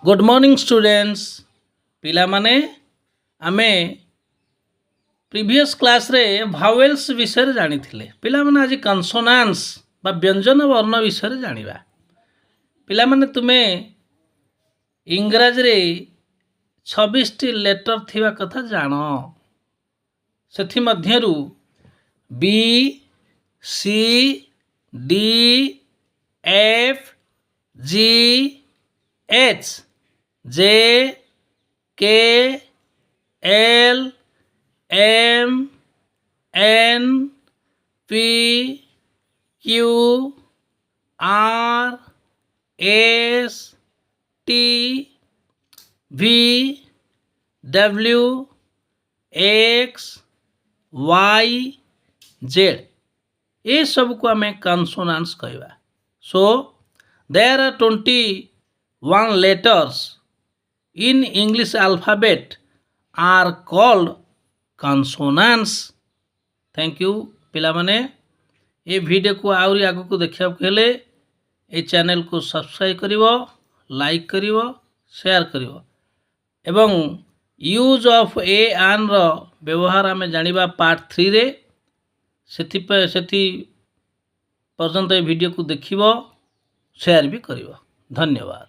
Good morning students पिला माने आमे प्रीवियस क्लास रे भावेल्स विषय जानी थिले। पिला माने आज कन्सोनांस बा व्यंजन वर्ण विषय जानिबा। पिला माने तुमे इंग्रजी रे 26 टी लेटर थिबा कथा जानो। सेथि मध्यरु B C D F G H J K L M N P Q R S T V W X Y Z ये सब को आम कन्सोनांस कहवा। So there are 21 letters in English alphabet are called consonants. Thank you पिला माने ये video को आउरी आगु को देखिया हेले ए चैनल को सब्सक्राइब करिवो, लाइक करिवो, शेयर करिवो एवं यूज ऑफ ए आन रो व्यवहार आमे जानिबा पार्ट 3 रे सेथि पर्यंत ए वीडियो को देखिवो, शेयर भी करिवो। धन्यवाद।